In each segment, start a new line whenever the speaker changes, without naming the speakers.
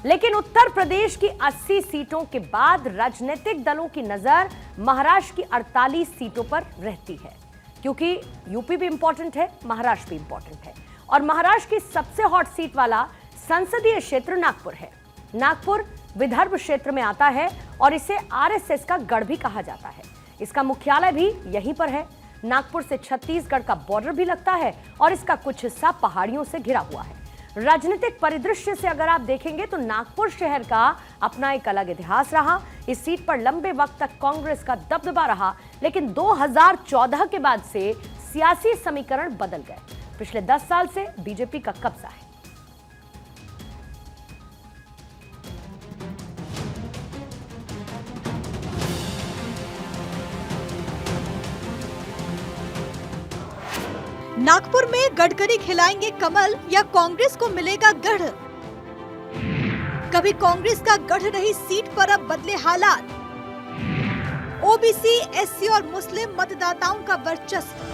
लेकिन उत्तर प्रदेश की 80 सीटों के बाद राजनीतिक दलों की नजर महाराष्ट्र की 48 सीटों पर रहती है, क्योंकि यूपी भी इंपॉर्टेंट है, महाराष्ट्र भी इंपॉर्टेंट है। और महाराष्ट्र की सबसे हॉट सीट वाला संसदीय क्षेत्र नागपुर है। नागपुर विदर्भ क्षेत्र में आता है और इसे आरएसएस का गढ़ भी कहा जाता है। इसका मुख्यालय भी यहीं पर है। नागपुर से छत्तीसगढ़ का बॉर्डर भी लगता है और इसका कुछ हिस्सा पहाड़ियों से घिरा हुआ है। राजनीतिक परिदृश्य से अगर आप देखेंगे तो नागपुर शहर का अपना एक अलग इतिहास रहा। इस सीट पर लंबे वक्त तक कांग्रेस का दबदबा रहा, लेकिन 2014 के बाद से सियासी समीकरण बदल गए। पिछले 10 साल से बीजेपी का कब्जा है।
नागपुर में गडकरी खिलाएंगे कमल या कांग्रेस को मिलेगा गढ़? कभी कांग्रेस का गढ़ रही सीट पर अब बदले हालात। ओबीसी, एससी और मुस्लिम मतदाताओं का वर्चस्व।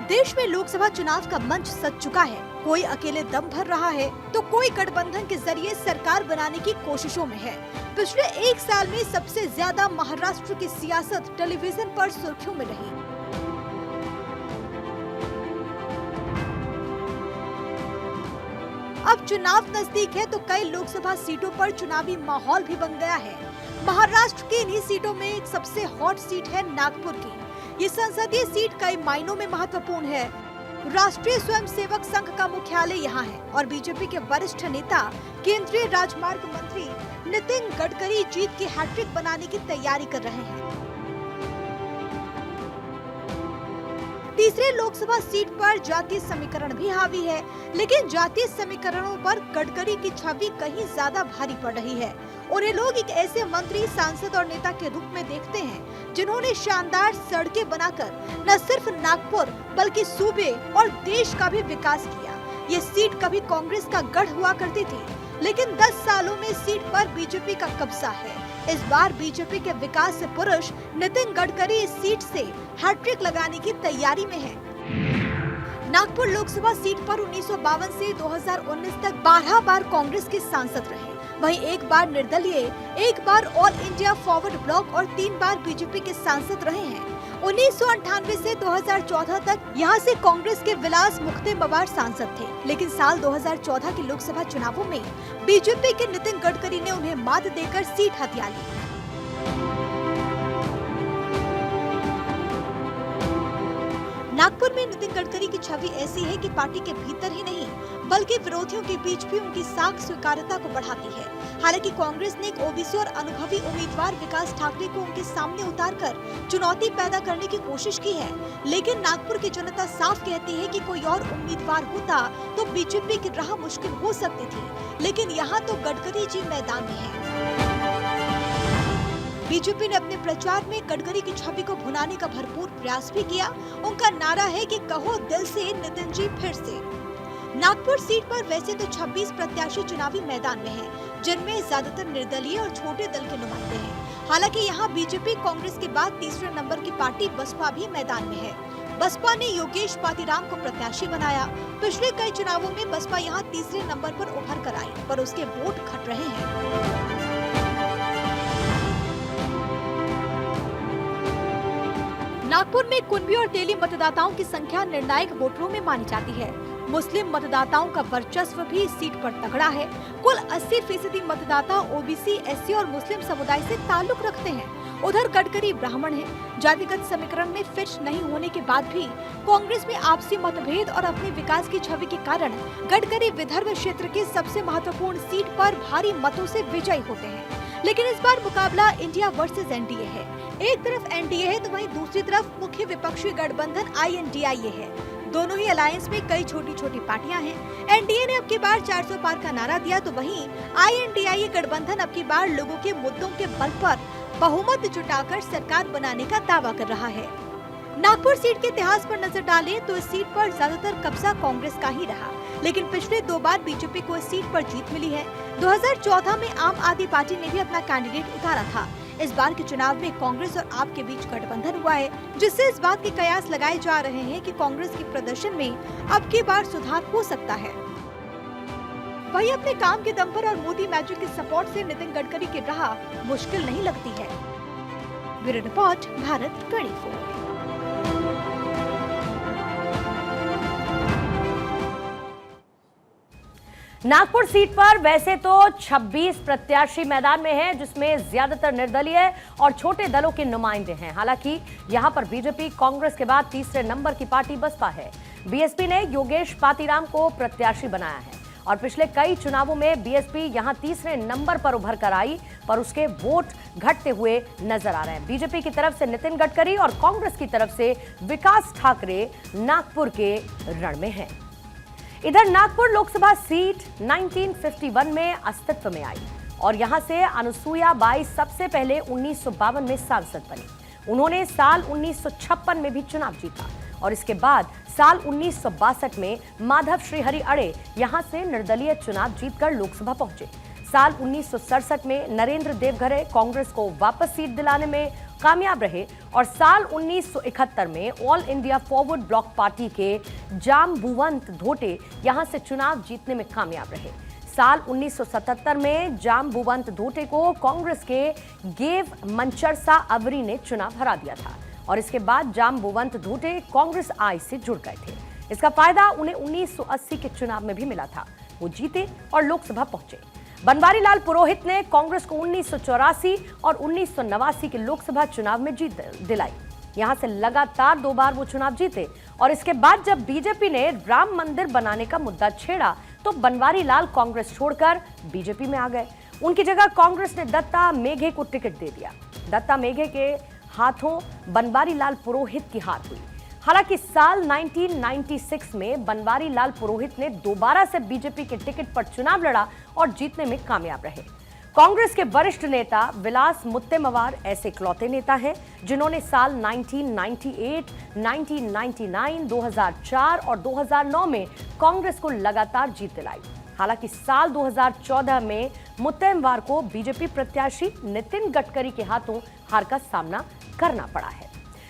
देश में लोकसभा चुनाव का मंच सज चुका है। कोई अकेले दम भर रहा है तो कोई गठबंधन के जरिए सरकार बनाने की कोशिशों में है। पिछले एक साल में सबसे ज्यादा महाराष्ट्र की सियासत टेलीविजन पर सुर्खियों में रही। अब चुनाव नजदीक है तो कई लोकसभा सीटों पर चुनावी माहौल भी बन गया है। महाराष्ट्र की इन्हीं सीटों में एक सबसे हॉट सीट है नागपुर की। ये संसदीय सीट कई मायनों में महत्वपूर्ण है। राष्ट्रीय स्वयंसेवक संघ का मुख्यालय यहाँ है और बीजेपी के वरिष्ठ नेता केंद्रीय राजमार्ग मंत्री नितिन गडकरी जीत की हैट्रिक बनाने की तैयारी कर रहे हैं। तीसरे लोकसभा सीट पर जातीय समीकरण भी हावी है, लेकिन जातीय समीकरणों पर गडकरी की छवि कहीं ज्यादा भारी पड़ रही है। उन्हें लोग एक ऐसे मंत्री, सांसद और नेता के रूप में देखते हैं जिन्होंने शानदार सड़कें बनाकर न सिर्फ नागपुर बल्कि सूबे और देश का भी विकास किया। ये सीट कभी कांग्रेस का गढ़ हुआ करती थी, लेकिन 10 सालों में सीट पर बीजेपी का कब्जा है। इस बार बीजेपी के विकास पुरुष नितिन गडकरी इस सीट से हैट्रिक लगाने की तैयारी में है। नागपुर लोकसभा सीट पर 1952 से 2019 तक 12 बार कांग्रेस के सांसद रहे। वहीं एक बार निर्दलीय, एक बार ऑल इंडिया फॉरवर्ड ब्लॉक और 3 बार बीजेपी के सांसद रहे हैं। 1998 से 2014 तक यहां से कांग्रेस के विलास मुख्तेमवार सांसद थे, लेकिन साल 2014 के लोकसभा चुनावों में बीजेपी के नितिन गडकरी ने उन्हें मात देकर सीट हथिया ली। नागपुर में नितिन गडकरी की छवि ऐसी है कि पार्टी के भीतर ही नहीं बल्कि विरोधियों के बीच भी उनकी साख स्वीकार्यता को बढ़ाती है। हालांकि कांग्रेस ने एक ओबीसी और अनुभवी उम्मीदवार विकास ठाकरे को उनके सामने उतारकर चुनौती पैदा करने की कोशिश की है, लेकिन नागपुर की जनता साफ कहती है कि कोई और उम्मीदवार होता तो बीजेपी की राह मुश्किल हो सकती थी, लेकिन यहाँ तो गडकरी जी मैदान में है। बीजेपी ने अपने प्रचार में गडकरी की छवि को भुनाने का भरपूर प्रयास भी किया। उनका नारा है कि कहो दिल से नितिन जी फिर से। नागपुर सीट पर वैसे तो 26 प्रत्याशी चुनावी मैदान में हैं, जिनमें ज्यादातर निर्दलीय और छोटे दल के नुमाइंदे हैं। हालांकि यहाँ बीजेपी कांग्रेस के बाद तीसरे नंबर की पार्टी बसपा भी मैदान में है। बसपा ने योगेश पातीराम को प्रत्याशी बनाया। पिछले कई चुनावों में बसपा यहाँ तीसरे नंबर पर उभर कर आई, पर उसके वोट घट रहे हैं। नागपुर में कुनबी और तेली मतदाताओं की संख्या निर्णायक वोटरों में मानी जाती है। मुस्लिम मतदाताओं का वर्चस्व भी इस सीट पर तगड़ा है। कुल 80% मतदाता ओबीसी, एससी और मुस्लिम समुदाय से ताल्लुक रखते हैं। उधर गडकरी ब्राह्मण हैं। जातिगत समीकरण में फिट नहीं होने के बाद भी कांग्रेस में आपसी मतभेद और अपने विकास की छवि के कारण गडकरी विदर्भ क्षेत्र के सबसे महत्वपूर्ण सीट पर भारी मतों से विजयी होते हैं। लेकिन इस बार मुकाबला इंडिया वर्सेस एनडीए है। एक तरफ एनडीए है तो वहीं दूसरी तरफ मुख्य विपक्षी गठबंधन आईएनडीआईए है। दोनों ही अलायंस में कई छोटी छोटी पार्टियां हैं। एनडीए ने अब की बार 400 पार का नारा दिया तो वहीं आईएनडीआईए गठबंधन अब की बार लोगों के मुद्दों के बल पर बहुमत जुटाकर सरकार बनाने का दावा कर रहा है। नागपुर सीट के इतिहास पर नजर डालें तो इस सीट पर ज्यादातर कब्जा कांग्रेस का ही रहा, लेकिन पिछले 2 बार बीजेपी को इस सीट पर जीत मिली है। 2014 में आम आदमी पार्टी ने भी अपना कैंडिडेट उतारा था। इस बार के चुनाव में कांग्रेस और आप के बीच गठबंधन हुआ है, जिससे इस बात के कयास लगाए जा रहे हैं कि कांग्रेस के प्रदर्शन में अब की बार सुधार हो सकता है। वही अपने काम के दम पर और मोदी मैजिक के सपोर्ट से नितिन गडकरी की राह मुश्किल नहीं लगती है। Bureau report, Bharat 24।
Nagpur seat पर वैसे तो 26 प्रत्याशी मैदान में हैं, जिसमें ज्यादातर निर्दलीय और छोटे दलों के नुमाइंदे हैं। हालांकि यहां पर बीजेपी कांग्रेस के बाद तीसरे नंबर की पार्टी बसपा है। बीएसपी ने योगेश पातीराम को प्रत्याशी बनाया है और पिछले कई चुनावों में बीएसपी यहां तीसरे नंबर पर उभर कर आई, पर उसके वोट घटते हुए नजर आ रहे हैं। बीजेपी की तरफ से नितिन गडकरी और कांग्रेस की तरफ से विकास ठाकरे नागपुर के रण में हैं। इधर नागपुर लोकसभा सीट 1951 में अस्तित्व में आई और यहां से अनुसुईया बाई सबसे पहले 1952 में सांसद बनी। उन्होंने साल 1956 में भी चुनाव जीता और इसके बाद साल 1962 में माधव श्रीहरि अड़े यहां से निर्दलीय चुनाव जीतकर लोकसभा पहुंचे। साल 1967 में नरेंद्र देवघरे कांग्रेस को वापस सीट दिलाने में कामयाब रहे और साल 1971 में all India forward block party के जाम्बुवंत धोटे यहां से चुनाव जीतने में कामयाब रहे। साल 1977 में जाम्बुवंत धोटे को कांग्रेस के गेव मंचरसा अवरी ने चुनाव हरा दिया था और इसके बाद जाम्बुवंत धोटे कांग्रेस आई से जुड़ गए थे। इसका फायदा उन्हें 1980 के चुनाव में भी मिला था। वो जीते और लोकसभा पहुंचे। बनवारी लाल पुरोहित ने कांग्रेस को 1984 और 1989 के लोकसभा चुनाव में जीत दिलाई। यहां से लगातार 2 बार वो चुनाव जीते और इसके बाद जब बीजेपी ने राम मंदिर बनाने का मुद्दा छेड़ा तो बनवारी लाल कांग्रेस छोड़कर बीजेपी में आ गए। उनकी जगह कांग्रेस ने दत्ता मेघे को टिकट दे दिया। दत्ता मेघे के हाथों बनवारी लाल पुरोहित की हार हुई। हालांकि साल 1996 में बनवारी लाल पुरोहित ने दोबारा से बीजेपी के टिकट पर चुनाव लड़ा और जीतने में कामयाब रहे। कांग्रेस के वरिष्ठ नेता विलास मुत्तेमवार ऐसे इकलौते नेता हैं जिन्होंने साल 1998, 1999, 2004 और 2009 में कांग्रेस को लगातार जीत दिलाई। हालांकि साल 2014 में मुत्तेमवार को बीजेपी प्रत्याशी नितिन गडकरी के हाथों हार का सामना करना पड़ा है।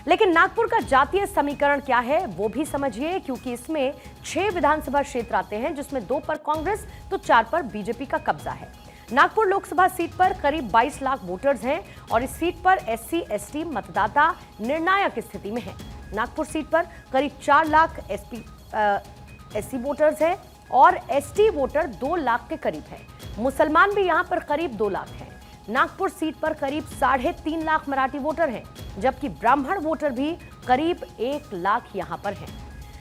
लेकिन नागपुर का जातीय समीकरण क्या है वो भी समझिए, क्योंकि इसमें 6 विधानसभा क्षेत्र आते हैं, जिसमें 2 पर कांग्रेस तो 4 पर बीजेपी का कब्जा है। नागपुर लोकसभा सीट पर करीब 22 लाख वोटर्स हैं और इस सीट पर एससी एसटी मतदाता निर्णायक स्थिति में हैं। नागपुर सीट पर करीब 4 लाख एससी वोटर्स हैं और एसटी वोटर 2 लाख के करीब है। मुसलमान भी यहां पर करीब 2 लाख हैं। नागपुर सीट पर करीब 3.5 लाख मराठी वोटर हैं, जबकि ब्राह्मण वोटर भी करीब 1 लाख यहां पर हैं।